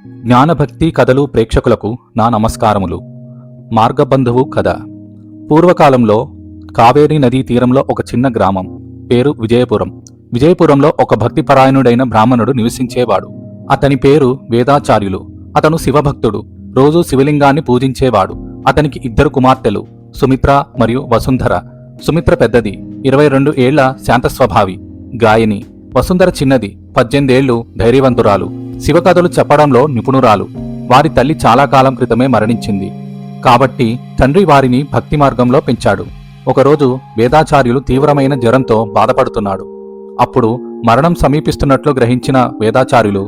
జ్ఞానభక్తి కథలు ప్రేక్షకులకు నా నమస్కారములు. మార్గబంధువు కథ. పూర్వకాలంలో కావేరీ నదీ తీరంలో ఒక చిన్న గ్రామం, పేరు విజయపురం. విజయపురంలో ఒక భక్తిపరాయణుడైన బ్రాహ్మణుడు నివసించేవాడు. అతని పేరు వేదాచార్యులు. అతను శివభక్తుడు. రోజూ శివలింగాన్ని పూజించేవాడు. అతనికి 2 కుమార్తెలు, సుమిత్ర మరియు వసుంధర. సుమిత్ర పెద్దది, 22 ఏళ్ల శాంతస్వభావి, గాయని. వసుంధర చిన్నది, 18 ఏళ్లు, ధైర్యవంతురాలు, శివకథలు చెప్పడంలో నిపుణురాలు. వారి తల్లి చాలా కాలం క్రితమే మరణించింది. కాబట్టి తండ్రి వారిని భక్తి మార్గంలో పెంచాడు. ఒకరోజు వేదాచార్యులు తీవ్రమైన జ్వరంతో బాధపడుతున్నాడు. అప్పుడు మరణం సమీపిస్తున్నట్లు గ్రహించిన వేదాచార్యులు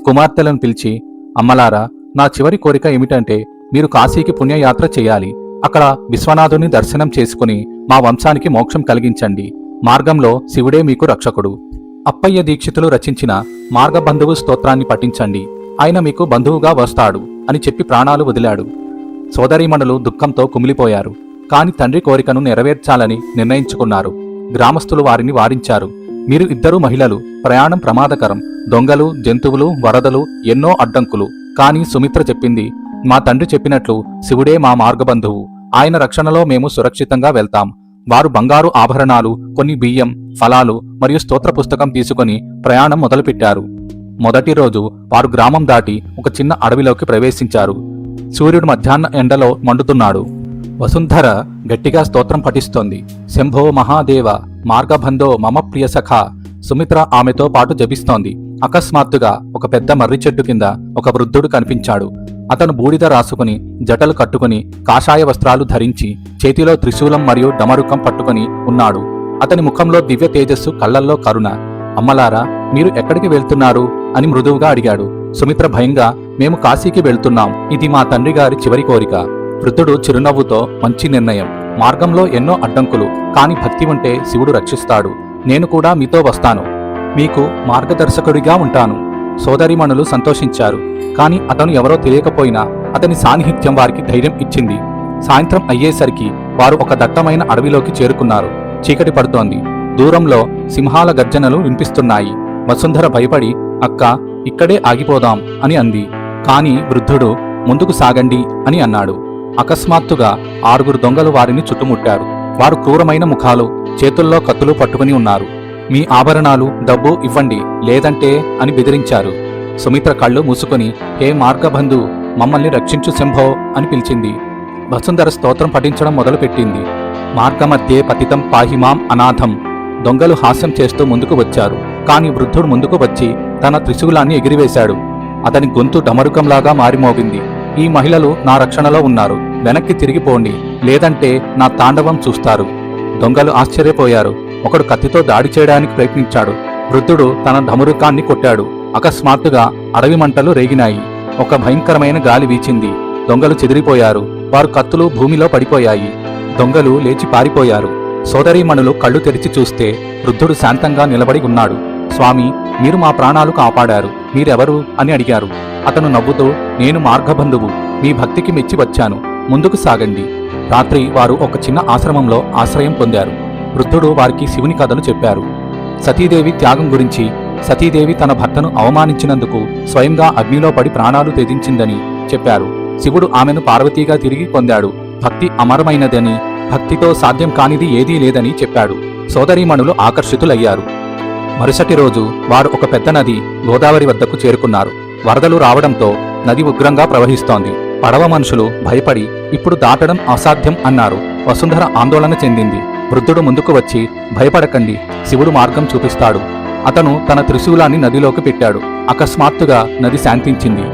కుమార్తెలను పిలిచి, అమ్మలారా, నా చివరి కోరిక ఏమిటంటే మీరు కాశీకి పుణ్యయాత్ర చేయాలి. అక్కడ విశ్వనాథుని దర్శనం చేసుకుని మా వంశానికి మోక్షం కలిగించండి. మార్గంలో శివుడే మీకు రక్షకుడు. అప్పయ్య దీక్షితులు రచించిన మార్గబంధువు స్తోత్రాన్ని పఠించండి. ఆయన మీకు బంధువుగా వస్తాడు అని చెప్పి ప్రాణాలు వదిలాడు. సోదరీమణులు దుఃఖంతో కుమిలిపోయారు. కాని తండ్రి కోరికను నెరవేర్చాలని నిర్ణయించుకున్నారు. గ్రామస్తులు వారిని వారించారు. మీరు 2 మహిళలు, ప్రయాణం ప్రమాదకరం, దొంగలు, జంతువులు, వరదలు, ఎన్నో అడ్డంకులు. కాని సుమిత్ర చెప్పింది, మా తండ్రి చెప్పినట్లు శివుడే మా మార్గబంధువు. ఆయన రక్షణలో మేము సురక్షితంగా వెళ్తాం. వారు బంగారు ఆభరణాలు, కొన్ని బియ్యం, ఫలాలు మరియు స్తోత్ర పుస్తకం తీసుకుని ప్రయాణం మొదలుపెట్టారు. మొదటి రోజు వారు గ్రామం దాటి ఒక చిన్న అడవిలోకి ప్రవేశించారు. సూర్యుడు మధ్యాహ్న ఎండలో మండుతున్నాడు. వసుంధర గట్టిగా స్తోత్రం పఠిస్తోంది. శంభో మహాదేవ మార్గబంధో మమ ప్రియ సఖ. సుమిత్ర ఆమెతో పాటు జపిస్తోంది. అకస్మాత్తుగా ఒక పెద్ద మర్రి చెట్టు కింద ఒక వృద్ధుడు కనిపించాడు. అతను బూడిద రాసుకుని, జటలు కట్టుకుని, కాషాయ వస్త్రాలు ధరించి, చేతిలో త్రిశూలం మరియు డమరుకం పట్టుకుని ఉన్నాడు. అతని ముఖంలో దివ్య తేజస్సు, కళ్లల్లో కరుణ. అమ్మలారా, మీరు ఎక్కడికి వెళ్తున్నారు అని మృదువుగా అడిగాడు. సుమిత్ర భయంగా, మేము కాశీకి వెళ్తున్నాం. ఇది మా తండ్రి గారి చివరి కోరిక. వృద్ధుడు చిరునవ్వుతో, మంచి నిర్ణయం. మార్గంలో ఎన్నో అడ్డంకులు, కాని భక్తి ఉంటే శివుడు రక్షిస్తాడు. నేను కూడా మీతో వస్తాను. మీకు మార్గదర్శకుడిగా ఉంటాను. సోదరీమణులు సంతోషించారు. కాని అతను ఎవరో తెలియకపోయినా అతని సాన్నిహిత్యం వారికి ధైర్యం ఇచ్చింది. సాయంత్రం అయ్యేసరికి వారు ఒక దట్టమైన అడవిలోకి చేరుకున్నారు. చీకటి పడుతోంది. దూరంలో సింహాల గర్జనలు వినిపిస్తున్నాయి. వసుంధర భయపడి, అక్క, ఇక్కడే ఆగిపోదాం అని అంది. కాని వృద్ధుడు, ముందుకు సాగండి అని అన్నాడు. అకస్మాత్తుగా 6 దొంగలు వారిని చుట్టుముట్టారు. వారు క్రూరమైన ముఖాలు, చేతుల్లో కత్తులు పట్టుకుని ఉన్నారు. మీ ఆభరణాలు, డబ్బు ఇవ్వండి, లేదంటే అని బెదిరించారు. సుమిత్ర కళ్ళు మూసుకుని, హే మార్గబంధు, మమ్మల్ని రక్షించు శంభో అని పిలిచింది. వసుంధర స్తోత్రం పఠించడం మొదలుపెట్టింది. మార్గమధ్యే పతితం పాహిమాం అనాథం. దొంగలు హాస్యం చేస్తూ ముందుకు వచ్చారు. కాని వృద్ధుడు ముందుకు వచ్చి తన త్రిశూలాన్ని ఎగిరివేశాడు. అతని గొంతు డమరుకంలాగా మారిమోగింది. ఈ మహిళలు నా రక్షణలో ఉన్నారు. వెనక్కి తిరిగిపోండి, లేదంటే నా తాండవం చూస్తారు. దొంగలు ఆశ్చర్యపోయారు. ఒకడు కత్తితో దాడి చేయడానికి ప్రయత్నించాడు. వృద్ధుడు తన డమరుకాన్ని కొట్టాడు. అకస్మాత్తుగా అడవి మంటలు రేగినాయి. ఒక భయంకరమైన గాలి వీచింది. దొంగలు చెదిరిపోయారు. వారు కత్తులు భూమిలో పడిపోయాయి. దొంగలు లేచి పారిపోయారు. సోదరీమణులు కళ్ళు తెరిచి చూస్తే వృద్ధుడు శాంతంగా నిలబడి ఉన్నాడు. స్వామి, మీరు మా ప్రాణాలు కాపాడారు. మీరెవరు అని అడిగారు. అతను నవ్వుతూ, నేను మార్గబంధువు. మీ భక్తికి మెచ్చి వచ్చాను. ముందుకు సాగండి. రాత్రి వారు ఒక చిన్న ఆశ్రమంలో ఆశ్రయం పొందారు. వృద్ధుడు వారికి శివుని కథలు చెప్పారు. సతీదేవి త్యాగం గురించి, సతీదేవి తన భర్తను అవమానించినందుకు స్వయంగా అగ్నిలో పడి ప్రాణాలు త్యజించిందని చెప్పారు. శివుడు ఆమెను పార్వతీగా తిరిగి పొందాడు. భక్తి అమరమైనదని, భక్తితో సాధ్యం కానిది ఏదీ లేదని చెప్పాడు. సోదరీమణులు ఆకర్షితులయ్యారు. మరుసటి రోజు వారు ఒక పెద్ద నది గోదావరి వద్దకు చేరుకున్నారు. వరదలు రావడంతో నది ఉగ్రంగా ప్రవహిస్తోంది. పడవ మనుషులు భయపడి, ఇప్పుడు దాటడం అసాధ్యం అన్నారు. వసుంధర ఆందోళన చెందింది. వృద్ధుడు ముందుకు వచ్చి, భయపడకండి, శివుడు మార్గం చూపిస్తాడు. అతను తన త్రిశూలాన్ని నదిలోకి పెట్టాడు. అకస్మాత్తుగా నది శాంతించింది.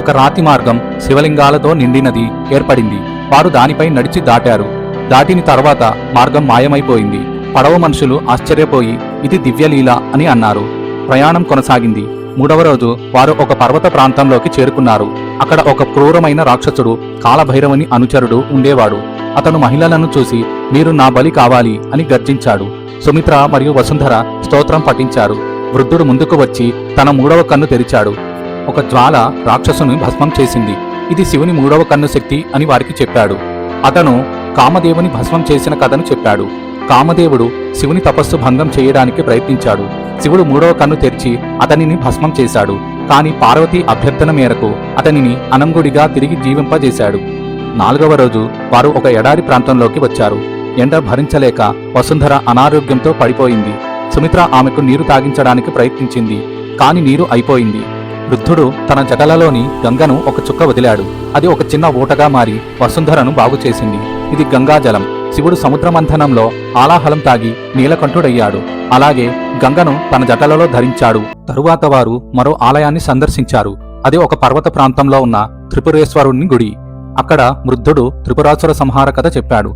ఒక రాతి మార్గం శివలింగాలతో నిండినది ఏర్పడింది. వారు దానిపై నడిచి దాటారు. దాటిన తర్వాత మార్గం మాయమైపోయింది. పడవ మనుషులు ఆశ్చర్యపోయి, ఇది దివ్యలీల అని అన్నారు. ప్రయాణం కొనసాగింది. 3వ రోజు వారు ఒక పర్వత ప్రాంతంలోకి చేరుకున్నారు. అక్కడ ఒక క్రూరమైన రాక్షసుడు, కాలభైరవుని అనుచరుడు ఉండేవాడు. అతను మహిళలను చూసి, మీరు నా బలి కావాలి అని గర్జించాడు. సుమిత్ర మరియు వసుంధర స్తోత్రం పఠించారు. వృద్ధుడు ముందుకు వచ్చి తన 3వ కన్ను తెరిచాడు. ఒక జ్వాల రాక్షసుని భస్మం చేసింది. ఇది శివుని 3వ కన్ను శక్తి అని వారికి చెప్పాడు. అతను కామదేవుని భస్మం చేసిన కథను చెప్పాడు. కామదేవుడు శివుని తపస్సు భంగం చేయడానికి ప్రయత్నించాడు. శివుడు మూడవ కన్ను తెరిచి అతనిని భస్మం చేశాడు. కాని పార్వతి అభ్యర్థన మేరకు అతనిని అనంగుడిగా తిరిగి జీవింపజేశాడు. 4వ రోజు వారు ఒక ఎడారి ప్రాంతంలోకి వచ్చారు. ఎండ భరించలేక వసుంధర అనారోగ్యంతో పడిపోయింది. సుమిత్ర ఆమెకు నీరు తాగించడానికి ప్రయత్నించింది, కాని నీరు అయిపోయింది. వృద్ధుడు తన జటలలోని గంగను ఒక చుక్క వదిలాడు. అది ఒక చిన్న ఊటగా మారి వసుంధరను బాగుచేసింది. ఇది గంగాజలం. శివుడు సముద్రమంథనంలో ఆలాహలం తాగి నీలకంఠుడయ్యాడు. అలాగే గంగను తన జటలలో ధరించాడు. తరువాత వారు మరో ఆలయాన్ని సందర్శించారు. అది ఒక పర్వత ప్రాంతంలో ఉన్న త్రిపురేశ్వరుని గుడి. అక్కడ వృద్ధుడు త్రిపురాసుర సంహార కథ చెప్పాడు.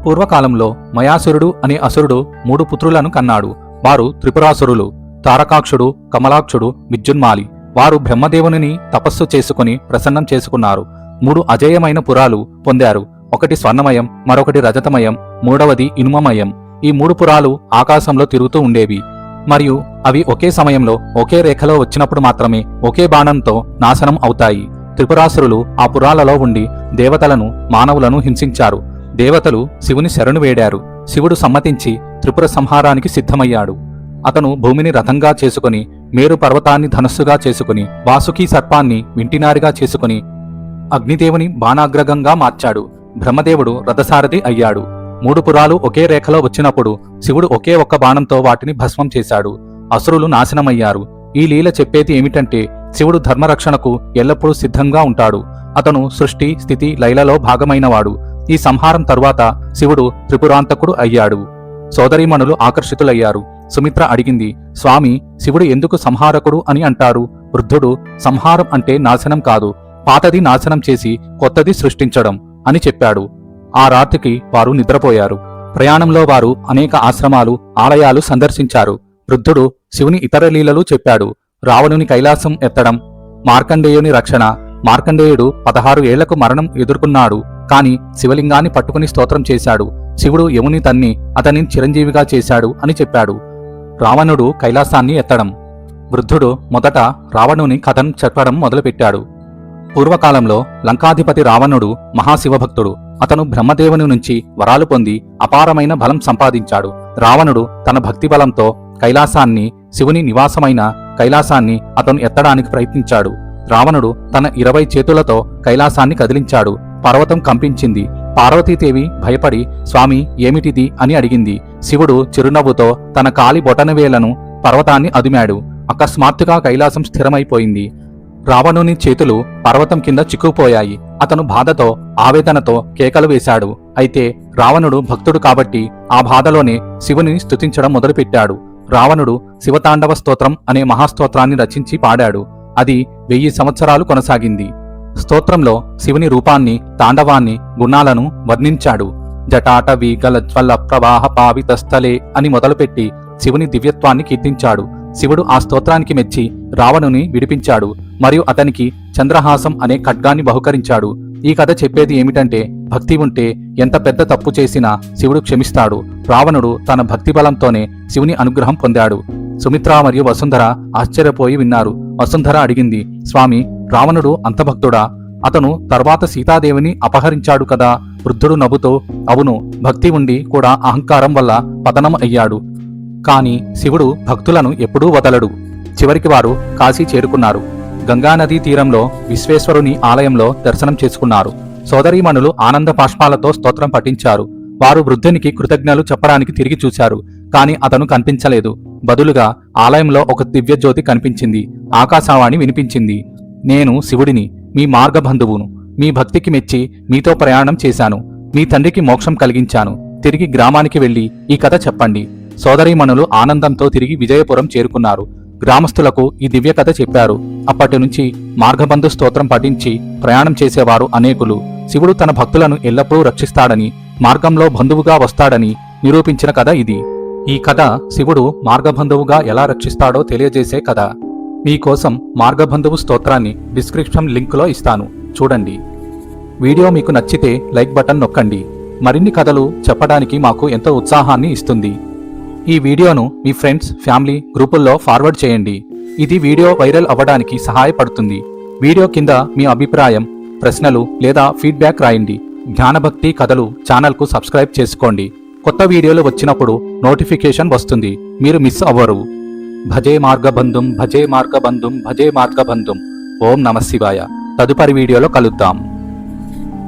పూర్వకాలంలో మయాసురుడు అనే అసురుడు 3 పుత్రులను కన్నాడు. వారు త్రిపురాసురులు: తారకాక్షుడు, కమలాక్షుడు, విద్యున్మాలి. వారు బ్రహ్మదేవుని తపస్సు చేసుకుని ప్రసన్నం చేసుకున్నారు. 3 అజేయమైన పురాలు పొందారు. ఒకటి స్వర్ణమయం, మరొకటి రజతమయం, మూడవది ఇనుమమయం. ఈ 3 పురాలు ఆకాశంలో తిరుగుతూ ఉండేవి. మరియు అవి ఒకే సమయంలో ఒకే రేఖలో వచ్చినప్పుడు మాత్రమే ఒకే బాణంతో నాశనం అవుతాయి. త్రిపురాసురులు ఆ పురాలలో ఉండి దేవతలను, మానవులను హింసించారు. దేవతలు శివుని శరణు వేడారు. శివుడు సమ్మతించి త్రిపుర సంహారానికి సిద్ధమయ్యాడు. అతను భూమిని రథంగా చేసుకుని, మేరు పర్వతాన్ని ధనస్సుగా చేసుకుని, వాసుకి సర్పాన్ని వింటినారిగా చేసుకుని, అగ్నిదేవుని బాణాగ్రగంగా మార్చాడు. బ్రహ్మదేవుడు రథసారథి అయ్యాడు. 3 పురాలు ఒకే రేఖలో వచ్చినప్పుడు శివుడు ఒకే ఒక్క బాణంతో వాటిని భస్మం చేశాడు. అసురులు నాశనమయ్యారు. ఈ లీల చెప్పేది ఏమిటంటే శివుడు ధర్మరక్షణకు ఎల్లప్పుడూ సిద్ధంగా ఉంటాడు. అతను సృష్టి, స్థితి, లయలలో భాగమైనవాడు. ఈ సంహారం తరువాత శివుడు త్రిపురాంతకుడు అయ్యాడు. సోదరీమణులు ఆకర్షితులయ్యారు. సుమిత్ర అడిగింది, స్వామి, శివుడు ఎందుకు సంహారకుడు అని అంటారు? వృద్ధుడు, సంహారం అంటే నాశనం కాదు, పాతది నాశనం చేసి కొత్తది సృష్టించడం అని చెప్పాడు. ఆ రాత్రికి వారు నిద్రపోయారు. ప్రయాణంలో వారు అనేక ఆశ్రమాలు, ఆలయాలు సందర్శించారు. వృద్ధుడు శివుని ఇతర లీలలు చెప్పాడు. రావణుని కైలాసం ఎత్తడం, మార్కండేయుని రక్షణ. మార్కండేయుడు 16 ఏళ్లకు మరణం ఎదుర్కొన్నాడు. కాని శివలింగాన్ని పట్టుకుని స్తోత్రం చేశాడు. శివుడు యముని తన్ని అతనిని చిరంజీవిగా చేశాడు అని చెప్పాడు. రావణుడు కైలాసాన్ని ఎత్తడం. వృద్ధుడు మొదట రావణుని కథను చెప్పడం మొదలుపెట్టాడు. పూర్వకాలంలో లంకాధిపతి రావణుడు మహాశివభక్తుడు. అతను బ్రహ్మదేవుని నుంచి వరాలు పొంది అపారమైన బలం సంపాదించాడు. రావణుడు తన భక్తి బలంతో కైలాసాన్ని, శివుని నివాసమైన కైలాసాన్ని అతను ఎత్తడానికి ప్రయత్నించాడు. రావణుడు తన 20 చేతులతో కైలాసాన్ని కదిలించాడు. పర్వతం కంపించింది. పార్వతీదేవి భయపడి, స్వామి, ఏమిటిది అని అడిగింది. శివుడు చిరునవ్వుతో తన కాలి బొటనవేలను పర్వతాన్ని అదుమాడు. అకస్మాత్తుగా కైలాసం స్థిరమైపోయింది. రావణుని చేతులు పర్వతం కింద చిక్కుపోయాయి. అతను బాధతో, ఆవేదనతో కేకలు వేశాడు. అయితే రావణుడు భక్తుడు కాబట్టి ఆ బాధలోనే శివుని స్తుతించడం మొదలుపెట్టాడు. రావణుడు శివతాండవ స్తోత్రం అనే మహాస్తోత్రాన్ని రచించి పాడాడు. అది 1000 సంవత్సరాలు కొనసాగింది. స్తోత్రంలో శివుని రూపాన్ని, తాండవాన్ని, గుణాలను వర్ణించాడు. జటాటవీ గలజ్వల ప్రవాహ పావితస్థలే అని మొదలుపెట్టి శివుని దివ్యత్వాన్ని కీర్తించాడు. శివుడు ఆ స్తోత్రానికి మెచ్చి రావణుని విడిపించాడు మరియు అతనికి చంద్రహాసం అనే ఖడ్గాన్ని బహుకరించాడు. ఈ కథ చెప్పేది ఏమిటంటే భక్తి ఉంటే ఎంత పెద్ద తప్పు చేసినా శివుడు క్షమిస్తాడు. రావణుడు తన భక్తి బలంతోనే శివుని అనుగ్రహం పొందాడు. సుమిత్ర మరియు వసుంధర ఆశ్చర్యపోయి విన్నారు. వసుంధర అడిగింది, స్వామి, రావణుడు అంత భక్తుడా? అతను తర్వాత సీతాదేవిని అపహరించాడు కదా? వృద్ధుడు నవ్వుతూ, అవును, భక్తి ఉండి కూడా అహంకారం వల్ల పతనం అయ్యాడు. కాని శివుడు భక్తులను ఎప్పుడూ వదలడు. చివరికి వారు కాశీ చేరుకున్నారు. గంగానదీ తీరంలో విశ్వేశ్వరుని ఆలయంలో దర్శనం చేసుకున్నారు. సోదరీమణులు ఆనంద బాష్పాలతో స్తోత్రం పఠించారు. వారు వృద్ధునికి కృతజ్ఞతలు చెప్పడానికి తిరిగి చూశారు. కాని అతను కనిపించలేదు. బదులుగా ఆలయంలో ఒక దివ్యజ్యోతి కనిపించింది. ఆకాశవాణి వినిపించింది, నేను శివుడిని, మీ మార్గబంధువును. మీ భక్తికి మెచ్చి మీతో ప్రయాణం చేశాను. మీ తండ్రికి మోక్షం కలిగించాను. తిరిగి గ్రామానికి వెళ్లి ఈ కథ చెప్పండి. సోదరీమణులు ఆనందంతో తిరిగి విజయపురం చేరుకున్నారు. గ్రామస్తులకు ఈ దివ్య కథ చెప్పారు. అప్పటి నుంచి మార్గబంధు స్తోత్రం పఠించి ప్రయాణం చేసేవారు అనేకులు. శివుడు తన భక్తులను ఎల్లప్పుడూ రక్షిస్తాడని, మార్గంలో బంధువుగా వస్తాడని నిరూపించిన కథ ఇది. ఈ కథ శివుడు మార్గబంధువుగా ఎలా రక్షిస్తాడో తెలియజేసే కథ. మీకోసం మార్గబంధువు స్తోత్రాన్ని డిస్క్రిప్షన్ లింకులో ఇస్తాను, చూడండి. వీడియో మీకు నచ్చితే లైక్ బటన్ నొక్కండి. మరిన్ని కథలు చెప్పడానికి మాకు ఎంతో ఉత్సాహాన్ని ఇస్తుంది. ఈ వీడియోను మీ ఫ్రెండ్స్, ఫ్యామిలీ గ్రూపుల్లో ఫార్వర్డ్ చేయండి. ఇది వీడియో వైరల్ అవ్వడానికి సహాయపడుతుంది. వీడియో కింద మీ అభిప్రాయం, ప్రశ్నలు లేదా ఫీడ్బ్యాక్ రాయండి. జ్ఞానభక్తి కథలు ఛానల్కు సబ్స్క్రైబ్ చేసుకోండి. కొత్త వీడియోలు వచ్చినప్పుడు నోటిఫికేషన్ వస్తుంది. మీరు మిస్ అవ్వరు. భజే మార్గబంధుం భజే మార్గబంధుం భజే మార్గబంధుం. ఓం నమ శివాయ. తదుపరి వీడియోలో కలుద్దాం.